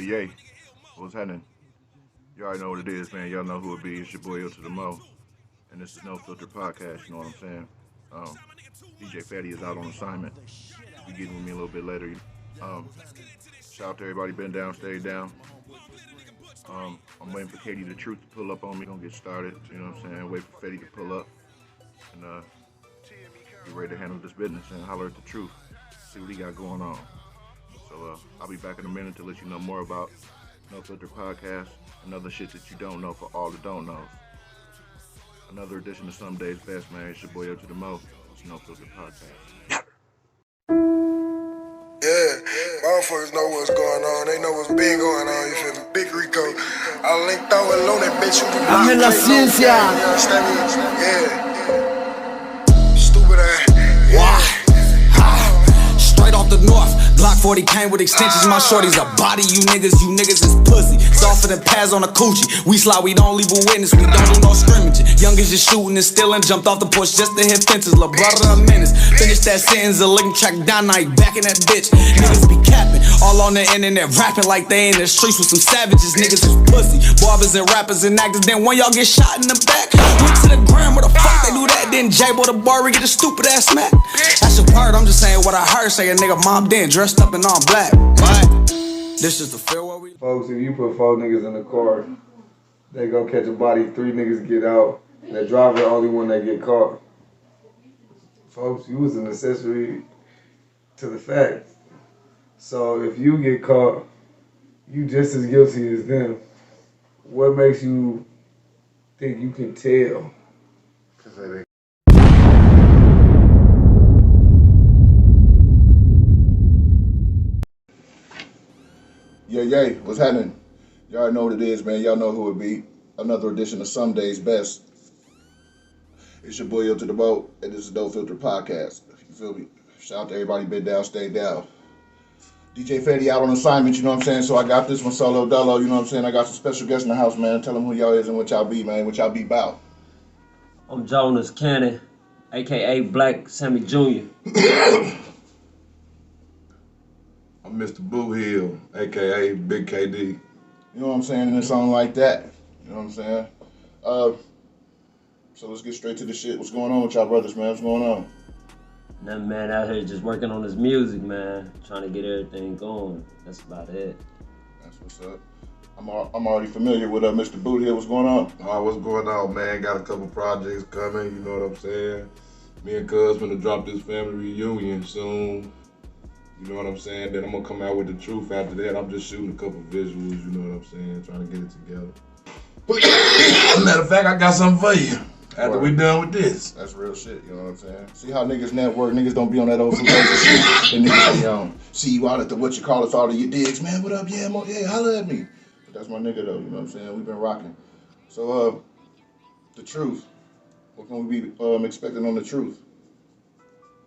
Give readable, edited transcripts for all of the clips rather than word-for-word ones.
Yeah. What's happening? You already know what it is, man. Y'all know who it be. It's your boy to the Mo. And this is No Filter Podcast, you know what I'm saying? Um, DJ Fatty is out on assignment. He'll be getting with me a little bit later. Um, Shout out to everybody been down, stayed down. I'm waiting for Katie the Truth to pull up on me. Gonna get started, you know what I'm saying? Wait for Fatty to pull up and get ready to handle this business and holler at the truth. See what he got going on. So I'll be back in a minute to let you know more about No Filter Podcast and other shit that you don't know for all the don't knows. Another edition of Some Days Best, man. It's your boy to the Mo. It's No Filter Podcast. Yeah, motherfuckers know what's going on. They know what's been going on. You feel me? Big Rico. I linked out with Looney, bitch. You do not I'm en la ciencia. You understand me? Yeah. Stupid ass. Straight off the north, Glock 40 came with extensions. My shorty's a body, you niggas is pussy. Softer than pads on a coochie. We slide, we don't leave a witness, we don't do no scrimmaging. Youngest just shooting and stealing, jumped off the porch just to hit fences. La brother a menace. Finish that sentence, a licking track down, now he back in that bitch. Niggas be capping, all on the internet, rapping like they in the streets with some savages. Niggas is pussy, barbers and rappers and actors. Then when y'all get shot in the back, went to the ground, where the fuck they do that? Then J boy the bar, we get a stupid ass smack. That's your part, I'm just saying what I heard. Say a nigga mom then dressed up in all black. What? This is the farewell we. Folks, if you put 4 niggas in the car, they go catch a body, 3 niggas get out, and the driver the only one that get caught. Folks, you was an accessory to the fact. So if you get caught, you just as guilty as them. What makes you think you can tell? Cause they Yeah. What's happening? Y'all already know what it is, man. Y'all know who it be. Another edition of Some Days Best. It's your boy to the Mo, and this is No Filter Podcast. You feel me? Shout out to everybody been down, stay down. DJ Fatty out on assignment, you know what I'm saying? So I got this one solo dolo, you know what I'm saying? I got some special guests in the house, man. Tell them who y'all is and what y'all be, man. What y'all be about. I'm Jonas Cannon, a.k.a. Black Sammie Jr. I'm Mr. Bootheel, a.k.a. Big KD. You know what I'm saying? And it's something like that. You know what I'm saying? So let's get straight to the shit. What's going on with y'all brothers, man? What's going on? Nothing, man, out here just working on this music, man. Trying to get everything going. That's about it. That's what's up. I'm already familiar with Mr. Bootheel. What's going on? What's going on, man? Got a couple projects coming, you know what I'm saying? Me and Cuz gonna drop this family reunion soon. You know what I'm saying? Then I'm gonna come out with the truth after that. I'm just shooting a couple visuals, you know what I'm saying? Trying to get it together. Matter of fact, I got something for you after we done with this. That's real shit, you know what I'm saying? See how niggas network, niggas don't be on that old fugazi shit. And niggas see you out at the what you call it, all of your digs. Man, what up? Yeah, holla at me. But that's my nigga though, you know what I'm saying? We've been rocking. So, the truth. What can we be expecting on the truth?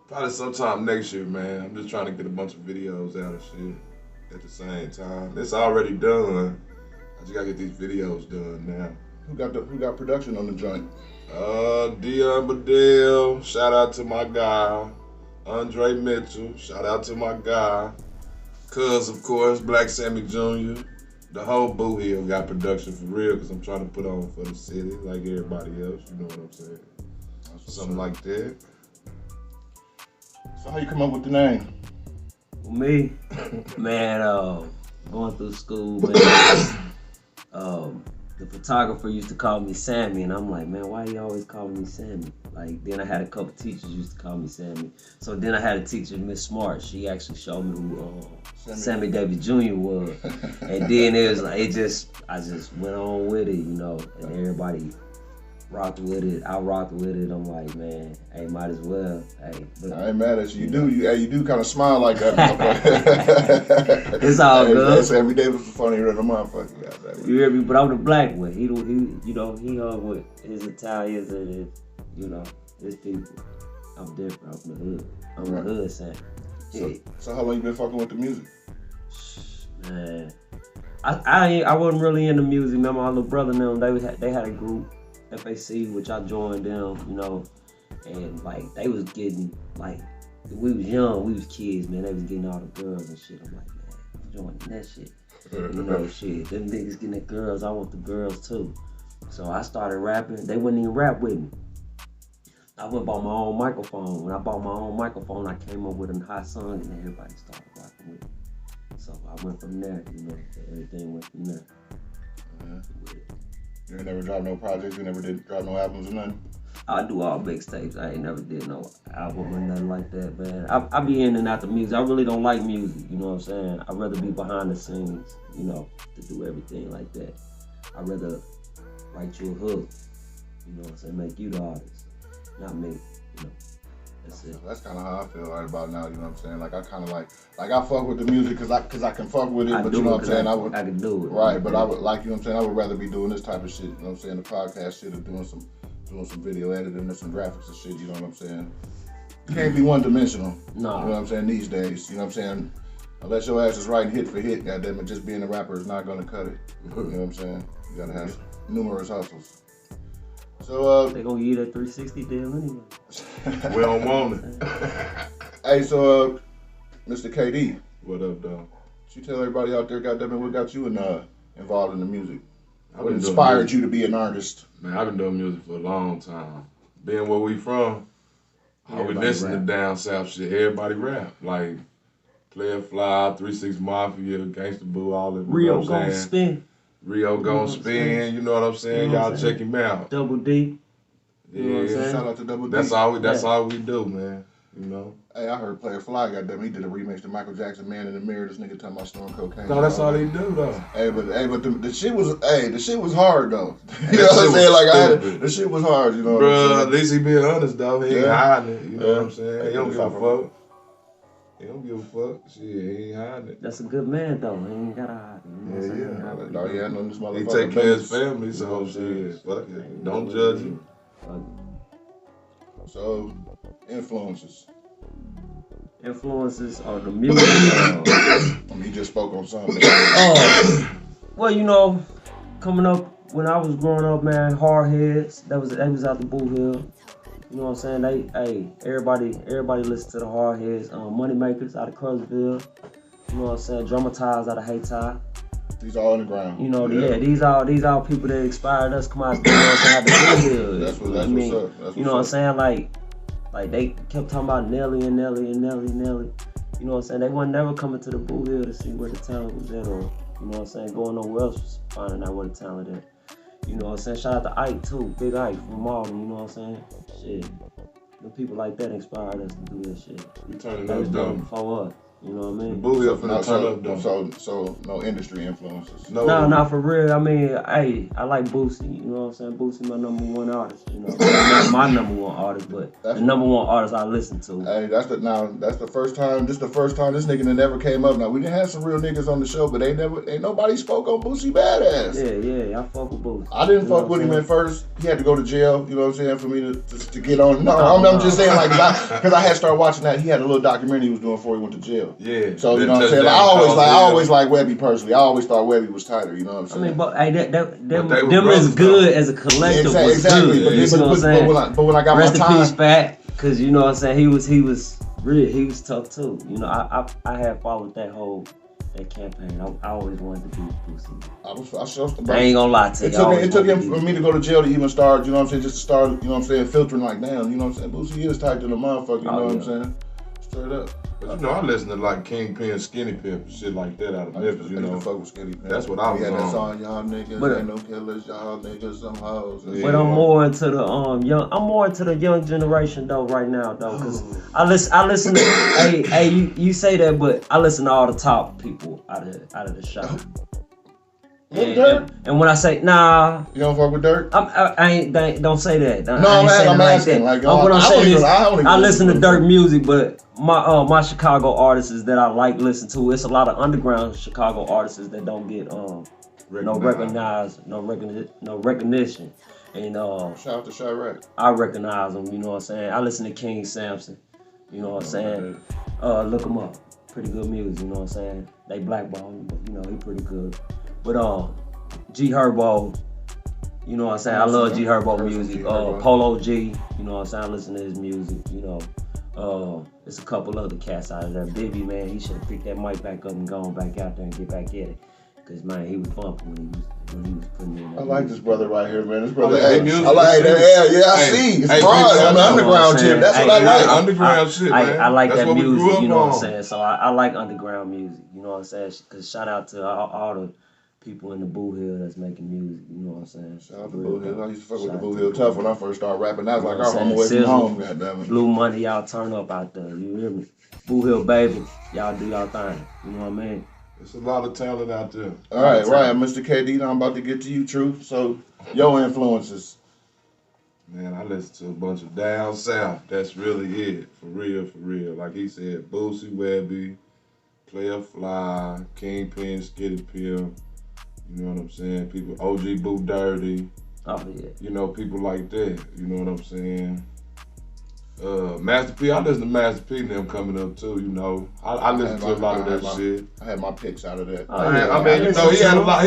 Probably sometime next year, man. I'm just trying to get a bunch of videos out and shit at the same time. It's already done. I just gotta get these videos done now. Who got production on the joint? Dion Bootheel, shout out to my guy. Andre Mitchell, shout out to my guy. Cuz, of course, Black Sammie Jr. The whole Bootheel got production for real, because I'm trying to put on for the city like everybody else, you know what I'm saying? Something like that. So how you come up with the name? For me, man, going through school, man, the photographer used to call me Sammie, and I'm like, man, why you always calling me Sammie? Like, then I had a couple teachers used to call me Sammie. So then I had a teacher, Miss Smart. She actually showed me who Sammie Davis Jr. was. And then it was like, I just went on with it, you know, and everybody rocked with it. I rocked with it. I'm like, man, hey, might as well. Hey, look. I ain't mad at you. You do kind of smile like that. It's all good. So every day was funny than a motherfucker. You hear me? But I'm the black one. He hung with his Italians and his, you know, his people. I'm different. I'm the hood. I'm the hood son. So how long you been fucking with the music? Man, I wasn't really into music. Man, my little brother and them, they had a group, FAC, which I joined them, you know, and like they was getting, like, we was young, we was kids, man, they was getting all the girls and shit. I'm like, man, I'm joining that shit. You know, shit, them niggas getting the girls, I want the girls too. So I started rapping. They wouldn't even rap with me. I went bought my own microphone. When I bought my own microphone, I came up with a hot song and everybody started rocking with me. So I went from there, you know, everything went from there. You ain't never dropped no projects, you never did drop no albums or nothing? I do all mixtapes. I ain't never did no album or nothing like that, man. I be in and out the music. I really don't like music, you know what I'm saying? I'd rather be behind the scenes, you know, to do everything like that. I'd rather write you a hook, you know what I'm saying, make you the artist, not me, you know. That's it. That's kind of how I feel right about now, you know what I'm saying? Like I kind of like I fuck with the music cause I can fuck with it, but you know what I'm saying? I can do it. Right, but I would like, you know what I'm saying? I would rather be doing this type of shit, you know what I'm saying? The podcast shit or doing some video editing and some graphics and shit, you know what I'm saying? You can't be one-dimensional, No. You know what I'm saying, these days, you know what I'm saying? Unless your ass is writing hit for hit, goddamn it, just being a rapper is not gonna cut it. You know what I'm saying? You gotta have numerous hustles. So, They gonna give you that 360 deal anyway. We don't want it. hey, so, Mr. KD, What up, dog? you tell everybody out there, goddamn it, what got you involved in the music? I've What been doing inspired music. you to be an artist? Man, I've been doing music for a long time. Being where we from, I would Everybody listen rap. to down south shit. Everybody rap. Like Player Fly, 3-6 Mafia, Gangsta Boo, all that. Rio You know what I'm gon' saying? spin, Rio gon' spin, you know what I'm saying? You know what Y'all I'm check saying? him out. Double D. You know what I'm Yeah, saying? Shout out to Double D. that's all we do, man. You know? Hey, I heard Player Fly, goddamn, he did a remix to Michael Jackson, Man in the Mirror. This nigga talking about snorting cocaine. No, that's all they do though. Hey, but the shit was hard though. You That know what shit I'm saying? was Like stupid. the shit was hard. You know what I'm Bruh, saying? at least he being honest though. He ain't Yeah. hiding it. You know Yeah. what I'm saying? He don't give a Hey, fuck. He don't give a fuck. Shit, he ain't hiding it. That's a good man though. He ain't gotta hide it. You know what I'm saying? No, he had no this motherfucker. He take care of his family, You know so what I'm saying? shit. Fuck it. Don't judge him. So, influences. Influences on the music. I mean, he just spoke on something. Well, you know, coming up when I was growing up, man, hard heads. They was out the Bootheel. You know what I'm saying? Everybody listen to the hard heads. Money Makers out of Crutchville. You know what I'm saying? Dramatized out of Hayti. He's all on the ground. You know, these all people that inspired us. Come out, you know what I'm saying? Out the Bootheel. That's You know what I mean? what's up. That's You know what I'm what's saying? Like they kept talking about Nelly and Nelly and Nelly and Nelly. You know what I'm saying? They weren't never coming to the Bootheel to see where the talent was at, or you know what I'm saying, going nowhere else finding out where the talent at. You know what I'm saying? Shout out to Ike too, Big Ike from Malden. You know what I'm saying? Shit, the people like that inspired us to do that shit. We turning They was up doing though. before us. You know what I mean? Bootheel No, finna turn up though. so no industry influences. No, No, for real. I mean, hey, I like Boosie. You know what I'm saying? Boosie my number one artist. You know, not my number one artist, but the number one artist I listen to. Hey, that's the first time. This the first time this nigga that never came up. Now we didn't have some real niggas on the show, but ain't nobody spoke on Boosie Badass. Yeah, I fuck with Boosie. I didn't You know fuck what with I'm him at saying? first. He had to go to jail. You know what I'm saying, for me to get on. No, I'm just saying like because I had started watching that. He had a little documentary he was doing before he went to jail. Yeah. So you know what I'm saying. Like, I always like Webby personally. I always thought Webby was tighter. You know what I'm I saying. mean, but hey, But they were them is brothers, good though. as a collective. Was Exactly. good. You know what I'm saying? But when I got Rest my in peace, time, Fat, because you know what I'm saying. He was tough too. You know, I had followed that campaign. I always wanted to be Boosie. I ain't gonna lie to you. It took him for me to go to jail to even start, you know what I'm saying, just to start, you know what I'm saying, filtering like, damn, you know what I'm saying, Boosie is tight to the motherfucker, you know what I'm saying, straight up. But you know, I listen to like Kingpin, Skinny Pimp, and shit like that out of Memphis, you I used know. to fuck with Skinny Pimp. That's what I was He had that on. song, y'all niggas, But- ain't no killers, y'all niggas, some hoes. Yeah. But I'm more into the young generation though right now though, cause I listen to hey you say that, but I listen to all the top people out of the shop. And when I say nah, You don't fuck with Dirt? I ain't don't say that. No, I ain't saying I'm it like asking. that. Like, What I'm saying is, I don't even I listen to to Dirt music, but my Chicago artists that I like listen to, it's a lot of underground Chicago artists that don't get no recognition. And Shout out to Chirac. I recognize them, you know what I'm saying? I listen to King Sampson, you know what I'm saying? Look him up. Pretty good music, you know what I'm saying? They blackball him, but you know, he pretty good. But G Herbo, you know what I'm saying? I love G Herbo music. Polo G, you know what I'm saying? I listen to his music, you know. There's a couple other cats out of there. Bibby, man, he should have picked that mic back up and gone back out there and get back at it. Cause man, he was bumping when he was putting in that I like music. this brother right here, man. This brother, yeah, hey, music I like is that. Yeah, I Hey, see. It's hey, broad people, on the you know underground what I'm shit. That's saying? what I Hey, like. Underground shit, man. I like That's that what we grew music, up you know what I'm on. saying? So I like underground music, you know what I'm saying? Cause shout out to all the people in the Bootheel that's making music, you know what I'm saying? Shout out to Real Bootheel. I dope. used to fuck with Shout the out to Bootheel tough when I first started rapping. That was You like know our what I'm home away saying? from home. Sizzle, Goddamn it. Blue Money, y'all turn up out there, you hear me? Bootheel baby, y'all do y'all thing, you know what I mean? There's a lot of talent out there. All right, Mr. KD. Now I'm about to get to you, Truth. So, your influences. Man, I listen to a bunch of down south. That's really it. For real, for real. Like he said, Boosie Webby, Player Fly, Kingpin, Skitty Pimp. You know what I'm saying? People, OG Boo Dirty. Oh yeah. You know, people like that. You know what I'm saying? Master P, I listen to Master P and them coming up too, you know. I listen to a lot of that shit. I had my picks out of that. I mean, you know, he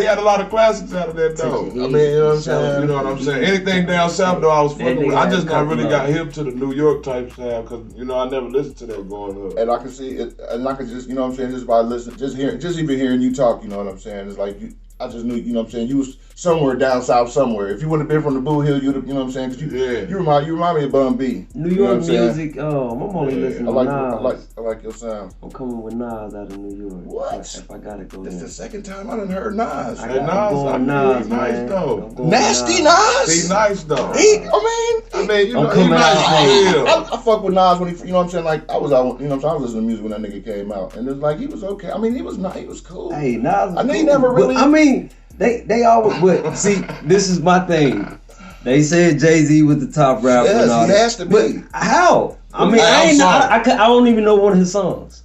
had a lot of classics out of that though. I mean, you know what I'm saying? You know what I'm saying? Anything down south though, I was fucking with. I just not really got him. hip to the New York type sound because you know I never listened to that growing up. And I can see it, and I can just, you know what I'm saying, just by listening, just even hearing you talk, you know what I'm saying, it's like I just knew, you know what I'm saying, you was somewhere down south somewhere. If you wouldn't have been from the Boo Hill, you'd have, you know what I'm saying, because you remind me of Bun B. New You know York what I'm saying? music, I'm only listening to Nas. I like your sound. I'm coming with Nas out of New York. What? If I gotta go This there. is the second time I done heard Nas. I'm Nas, going Nas, he's man. nice though. I'm going Nasty Nas. Nas? He's nice though. I mean, you I'm know, coming he nice. out. I fuck with Nas when he, you know what I'm saying, like, I was out, you know what I'm saying, I was listening to music when that nigga came out, and it's like, he was okay. I mean, he was nice, he was cool. Hey, Nas. I know he cool, never but, really- I mean, they always. But see, this is my thing. They said Jay-Z was the top rapper. Yes, and all he that. has to be. But how? I mean, I don't even know one of his songs.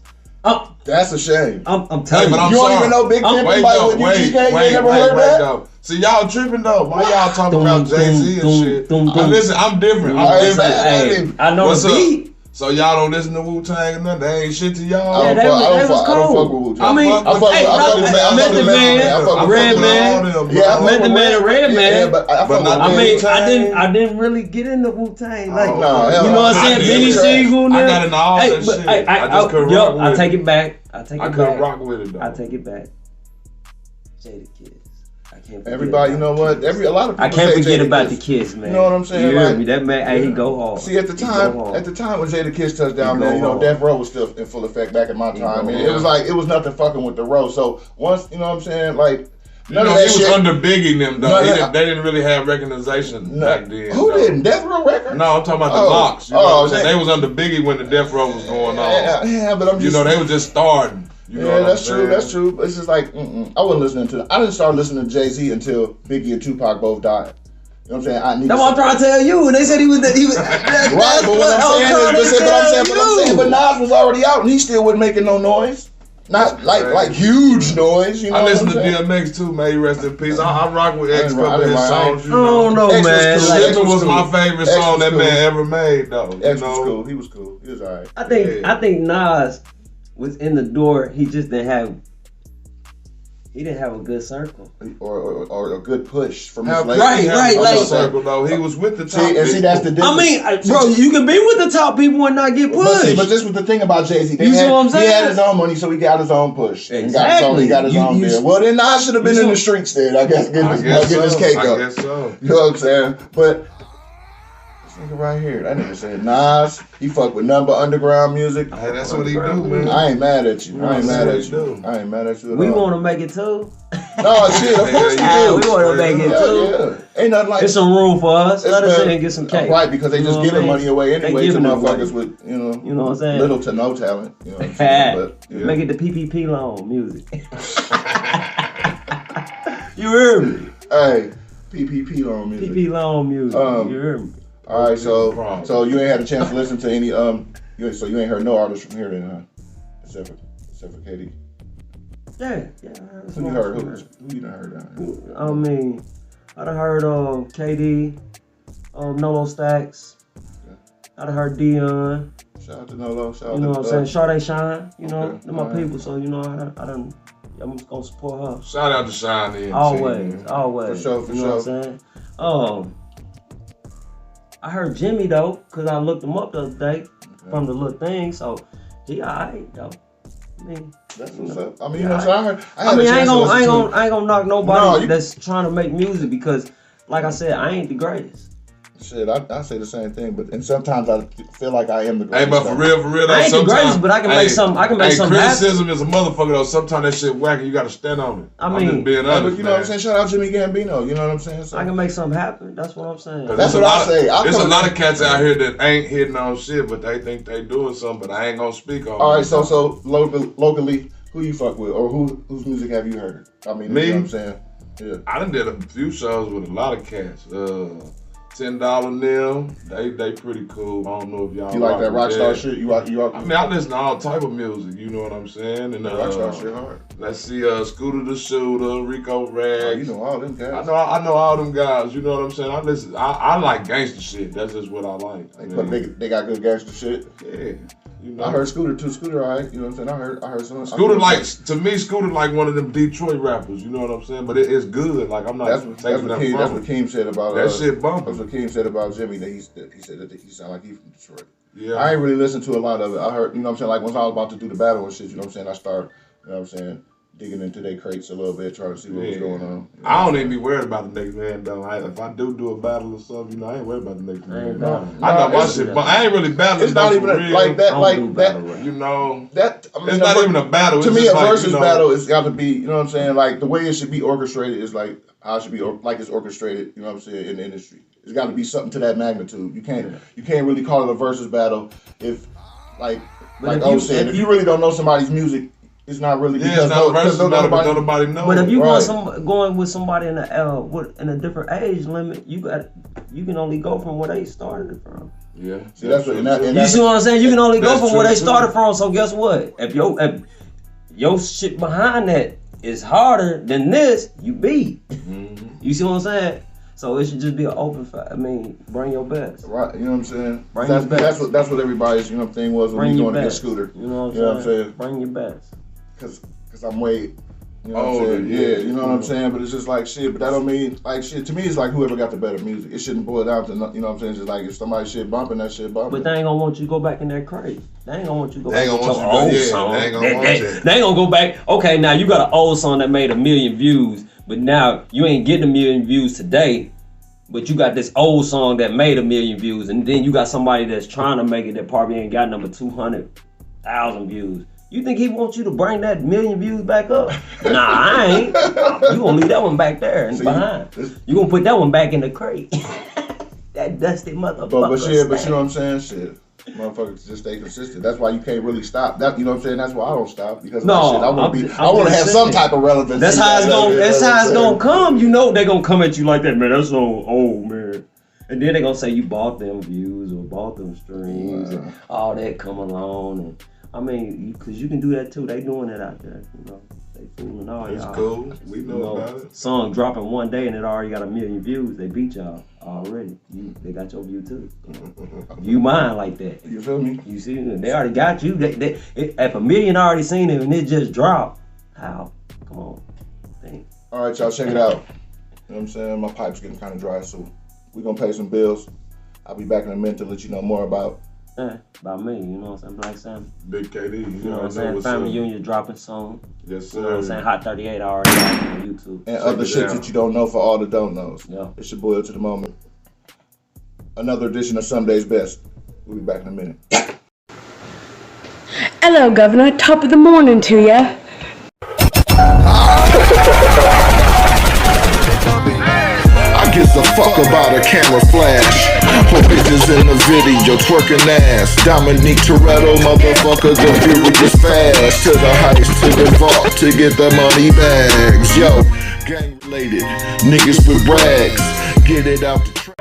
That's a shame. I'm telling But you. I'm You don't sorry. even know Big Pimpin' Wait, by though, with wait, UGK? You wait, never wait, heard that? though. See, y'all tripping though. Why y'all talking about Jay-Z and shit? Listen, I'm different. Hey, I know What's the up? beat. So y'all don't listen to Wu-Tang and nothing? They ain't shit to y'all? Yeah, that was I don't fuck cool. with Wu-Tang. I mean, I fuck with- I met the man, Red Man. Yeah, I met the man, Red Man. Yeah, but I fuck with I mean, Wu-Tang. I didn't really get into Wu-Tang. Like, Oh, no, you hell know no. what I'm saying? I Benny did. Siegel. I got into all that shit. I just couldn't rock with I it. take it back. I couldn't rock with it though. I take it back. Jada Kids. I can't forget Everybody, you know what? A lot of people I can't say forget Jada about Kiss. the Kids, man. You know what I'm saying? You heard Like, me? That man, hey, he go hard. See, at the time when Jada Kiss touched down, He go man, you know, hard. Death Row was still in full effect back in my time. go And it hard. was like, it was nothing fucking with the row. So once, you know what I'm saying, like, You none know, of he that was shit. under Biggie them though. None of They didn't really have recognition back then. Who though. didn't? Death Row Records? No, I'm talking about the Oh. Locks. You know what I'm saying? man. They was under Biggie when the Death Row was going on. Yeah, but I'm just. You know, they was just starting. You know Yeah, what I'm that's true. saying? That's true. But it's just like, I wasn't listening to. I didn't start listening to Jay-Z until Biggie and Tupac both died. You know what I'm saying? I need. That's what I'm trying to tell you. And they said he was. Right, but what I'm saying, but Nas was already out and he still wasn't making no noise. Not like huge noise. You know I what listen I'm to saying? DMX too, man. He rest in peace. I rock with X I couple of his didn't songs. You I don't know, X was man. cool. Like, X Slipper was cool. my favorite X song was that cool. man ever made, though. You X know? was cool. He was cool. He was alright. I think Nas was in the door. He just didn't have. He didn't have a good circle. Or a good push from his How label. Right, he had right, a like- circle though. He was with the top. See, that's the difference. I mean, bro, you can be with the top people and not get pushed. But this was the thing about Jay-Z. You see what I'm saying? He had his own money, so he got his own push. Exactly. He got his own deal. Well, then Nas should have been in the streets then, I guess, getting his cake up. I guess so. You know what I'm saying? But this nigga right here, that nigga said Nas, he fuck with number underground music. Hey, that's what he do, man. I ain't mad at you. I ain't mad at do. you. I ain't mad at you at We all. want to make it too. No, shit, of course Yeah, we we do. want to make it too. Yeah. Ain't nothing like There's some room for us. Let us in and get some cake. Right, because they You just know what I giving mean? money away They anyway to giving it away. motherfuckers with, You know what I'm saying? little to no talent. You know what I'm saying? But, yeah. Make it the PPP loan music. You heard me. Hey, PPP loan music. PP loan music. You heard me. All right, so you ain't had a chance to listen to any so you ain't heard no artists from here then, huh? Except for KD. Yeah. Who you heard? Who you done heard down here? I mean, I done heard KD, Nolo Stacks. I done heard Dion. Shout out to Nolo. Shout out You know to what I'm saying? Sade Shine. You know, Okay. they're my Alright. people. So you know, I'm just gonna support her. Shout out to Shine in. Always. For sure, You know what I'm saying? I heard Jimmy though, cause I looked him up the other day from the little thing. So he alright though. You That's what's up. I mean, you know what I'm saying? I ain't gonna knock nobody that's trying to make music because, like I said, I ain't the greatest. Shit, I say the same thing, and sometimes I feel like I am the greatest. Hey, but for real, though, I ain't the greatest, but I can make something. I can make something happen. Criticism is a motherfucker though. Sometimes that shit whack and you gotta stand on it. I'm just being honest, you know what I'm saying? Shout out Jimmy Gambino. You know what I'm saying? So, I can make something happen. That's what I'm saying. That's what I say. There's a lot of cats out here that ain't hitting on shit, but they think they doing something. But I ain't gonna speak on. All right, so locally, who you fuck with, or whose music have you heard? I mean, me. You know what I'm saying? Yeah. I done did a few shows with a lot of cats. $10 Nil, they pretty cool. I don't know if y'all. You like that rockstar shit? You rock. I mean, I listen to all type of music. You know what I'm saying? And rockstar shit hard. Let's see, Scooter the Shooter, Rico Rags. Oh, you know all them guys. I know all them guys. You know what I'm saying? I listen. I like gangster shit. That's just what I like. They got good gangster shit. Yeah. You know? I heard Scooter too. Scooter, all right. You know what I'm saying? I heard some. Scooter like one of them Detroit rappers. You know what I'm saying? But it's good. Like I'm not. That's what Keem said about that shit bumping. That's what Keem said about Jimmy. That he said that he sound like he from Detroit. Yeah. I ain't really listened to a lot of it. I heard, you know what I'm saying? Like once I was about to do the battle and shit, you know what I'm saying? I start, you know what I'm saying, digging into their crates a little bit, trying to see what was going on. I don't even be worried about the next man though. If I do a battle or something, you know, I ain't worried about the next man. I know my shit, but I ain't really battling. It's not even like that. You know, that. I mean, it's not even a battle. To me, a versus battle has got to be, you know what I'm saying? Like the way it should be orchestrated is like how it should be, like it's orchestrated. You know what I'm saying, in the industry. It's got to be something to that magnitude. You can't really call it a versus battle if I said, if you really don't know somebody's music, it's not really because nobody knows. But if you going with somebody in a different age limit, you can only go from where they started from. Yeah. See, that's what. You see what I'm saying? You can only go from where they started from. So guess what? If your shit behind that is harder than this, you beat. Mm-hmm. You see what I'm saying? So it should just be an open fight. I mean, bring your best. Right, you know what I'm saying? Bring your best. That's what everybody's, you know, thing was when we going against Scooter. You know what I'm saying? Bring your best. Cause I'm way, you know what I'm saying? Yeah, you know what I'm saying? But it's just like shit, but that don't mean, like shit, to me it's like whoever got the better music. It shouldn't boil down to, you know what I'm saying? Just like if somebody shit bumping, that shit bumping. But they ain't gonna want you to go back in that crate. They ain't gonna want you to go back to your old song. They ain't gonna go back, okay, now you got an old song that made 1 million views, but now you ain't getting 1 million views today. But you got this old song that made 1 million views, and then you got somebody that's trying to make it that probably ain't got number 200,000 views. You think he wants you to bring that 1 million views back up? Nah, I ain't. You gonna leave that one back there and behind. You gonna put that one back in the crate. That dusty motherfucker. But you know what I'm saying? Shit. Motherfuckers just stay consistent. That's why you can't really stop. That, you know what I'm saying? That's why I don't stop, because I want to have some type of relevance. That's how it's gonna come. You know they're gonna come at you like that, man. That's so old, man. And then they're gonna say you bought them views or bought them streams and all that come along. And I mean, because you can do that too. They doing that out there, you know. They fooling all y'all. That's cool. We know about it. Song dropping one day and it already got 1 million views. They beat y'all already. They got your view too. You mine like that. You feel me? You see, they already got you. If 1 million already seen it and it just dropped, how? Come on. Think. All right, y'all, check it out. You know what I'm saying? My pipe's getting kind of dry, so we're gonna pay some bills. I'll be back in a minute to let you know more about me, you know what I'm saying? Black Sammie. Big KD, you know what I'm saying? Family Union dropping song. Yes, sir. You know what I'm saying? Hot 38 already on YouTube. And other shit that you don't know for all the don't knows. Yeah. It's your boy up to the moment. Another edition of Some Days Best. We'll be back in a minute. Hello, Governor. Top of the morning to ya. I gives a fuck about a camera flash. Whole bitches in the video twerking ass. Dominique Toretto, motherfucker, the furious fast. To the heist, to the vault, to get the money bags. Yo, gang related, niggas with rags. Get it out the track.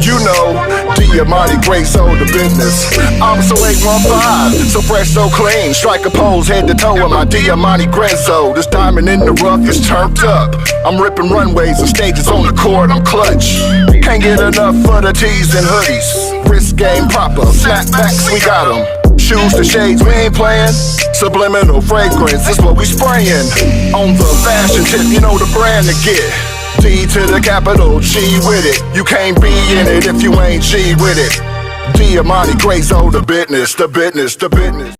You know, Diamante Gray sold the business. I'm so 815, so fresh, so clean. Strike a pose head to toe in my Diamante Grezzo. This diamond in the rough is turned up. I'm ripping runways and stages on the court, I'm clutch. Can't get enough for the tees and hoodies. Wrist game proper, snapbacks, we got them. Shoes to shades, we ain't playing. Subliminal fragrance is what we spraying. On the fashion tip, you know the brand to get. D to the capital G with it. You can't be in it if you ain't G with it. Diamante Grayzo, the business, the business, the business.